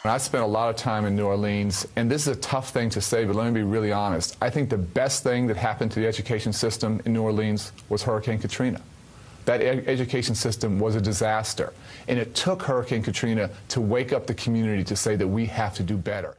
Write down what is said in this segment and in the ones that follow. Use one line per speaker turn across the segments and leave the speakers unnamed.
I spent a lot of time in New Orleans, and this is a tough thing to say, but let me be really honest. I think the best thing that happened to the education system in New Orleans was Hurricane Katrina. That education system was a disaster, and it took Hurricane Katrina to wake up the community to say that we have to do better.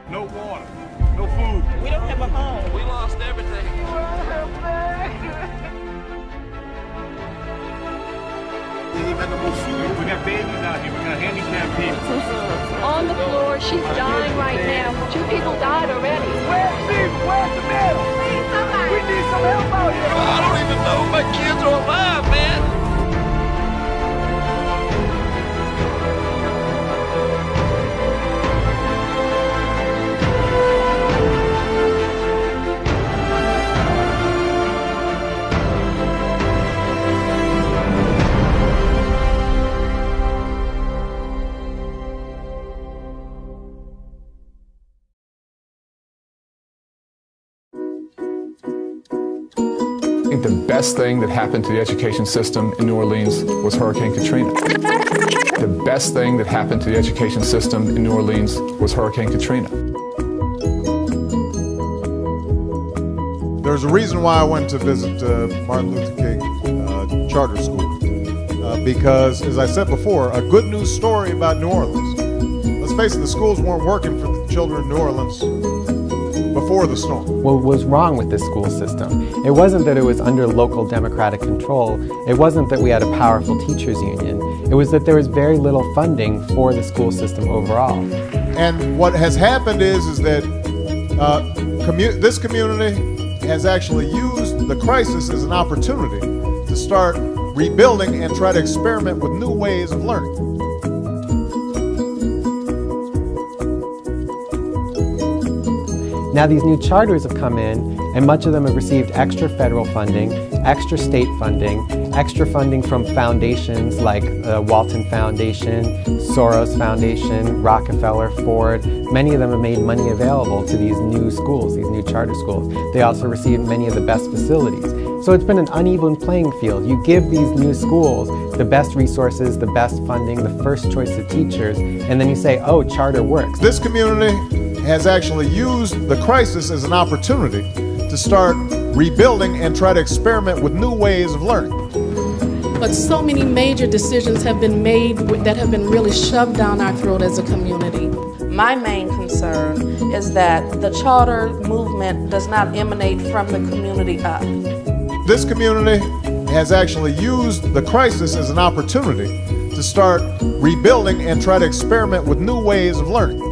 No water, no food.
We don't have a home.
We lost everything. Even no food. We got babies out here. We got handicapped people.
On the floor, she's dying right now. 2 people died already.
Where's the middle?
Please, somebody.
We need some help out here.
I don't even know if my kids are alive, man.
I think the best thing that happened to the education system in New Orleans was Hurricane Katrina. The best thing that happened to the education system in New Orleans was Hurricane Katrina.
There's a reason why I went to visit Martin Luther King Charter School. Because, as I said before, a good news story about New Orleans. Let's face it, the schools weren't working for the children in New Orleans before the storm.
What was wrong with this school system? It wasn't that it was under local democratic control. It wasn't that we had a powerful teachers union. It was that there was very little funding for the school system overall.
And what has happened is that this community has actually used the crisis as an opportunity to start rebuilding and try to experiment with new ways of learning.
Now these new charters have come in, and much of them have received extra federal funding, extra state funding, extra funding from foundations like the Walton Foundation, Soros Foundation, Rockefeller, Ford. Many of them have made money available to these new schools, these new charter schools. They also receive many of the best facilities. So it's been an uneven playing field. You give these new schools the best resources, the best funding, the first choice of teachers, and then you say, oh, charter works.
This community has actually used the crisis as an opportunity to start rebuilding and try to experiment with new ways of learning.
But so many major decisions have been made that have been really shoved down our throat as a community.
My main concern is that the charter movement does not emanate from the community up.
This community has actually used the crisis as an opportunity to start rebuilding and try to experiment with new ways of learning.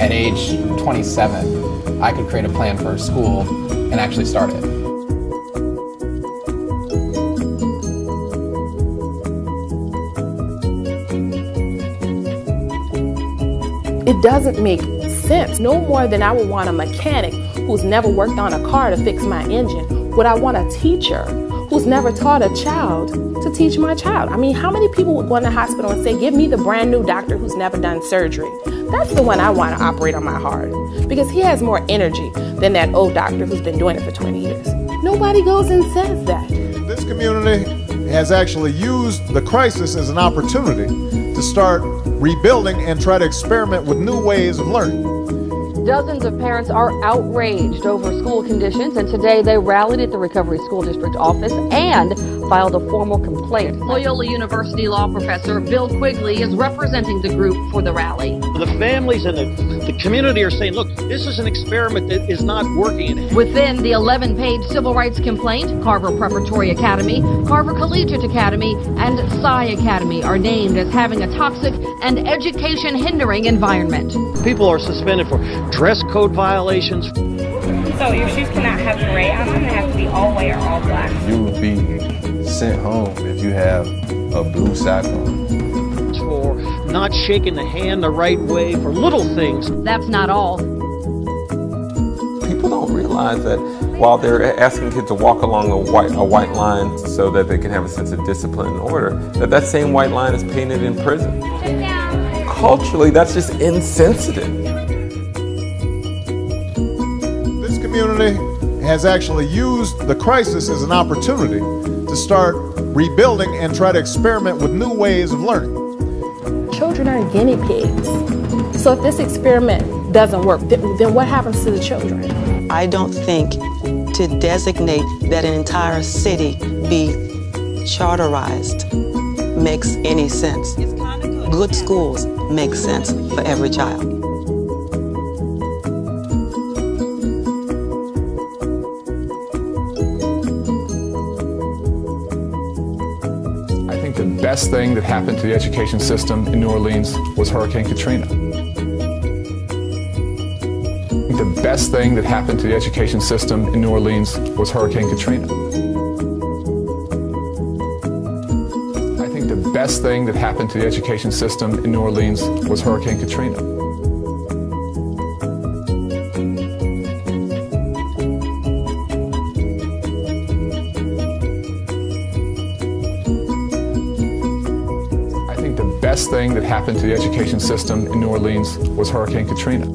At age 27, I could create a plan for a school and actually start it.
It doesn't make sense. No more than I would want a mechanic who's never worked on a car to fix my engine. Would I want a teacher who's never taught a child to teach my child? I mean, how many people would go in the hospital and say, give me the brand new doctor who's never done surgery? That's the one I want to operate on my heart, because he has more energy than that old doctor who's been doing it for 20 years. Nobody goes and says that.
This community has actually used the crisis as an opportunity to start rebuilding and try to experiment with new ways of learning.
Dozens of parents are outraged over school conditions, and today they rallied at the Recovery School District office and filed a formal complaint.
Loyola University law professor Bill Quigley is representing the group for the rally.
The families and the community are saying, look, this is an experiment that is not working.
Within the 11-page civil rights complaint, Carver Preparatory Academy, Carver Collegiate Academy, and Sci Academy are named as having a toxic and education-hindering environment.
People are suspended for dress code violations.
So your shoes cannot have gray on them, they have to be all white or all black.
You would be sent home if you have a blue sock on.
For not shaking the hand the right way, for little things.
That's not all.
People don't realize that while they're asking kids to walk along a white line so that they can have a sense of discipline and order, that same white line is painted in prison. Culturally, that's just insensitive.
This community has actually used the crisis as an opportunity to start rebuilding and try to experiment with new ways of learning.
Children are guinea pigs. So if this experiment doesn't work, then what happens to the children?
I don't think to designate that an entire city be charterized makes any sense. Good schools make sense for every child.
I think the best thing that happened to the education system in New Orleans was Hurricane Katrina. The best thing that happened to the education system in New Orleans was Hurricane Katrina. I think the best thing that happened to the education system in New Orleans was Hurricane Katrina. I think the best thing that happened to the education system in New Orleans was Hurricane Katrina.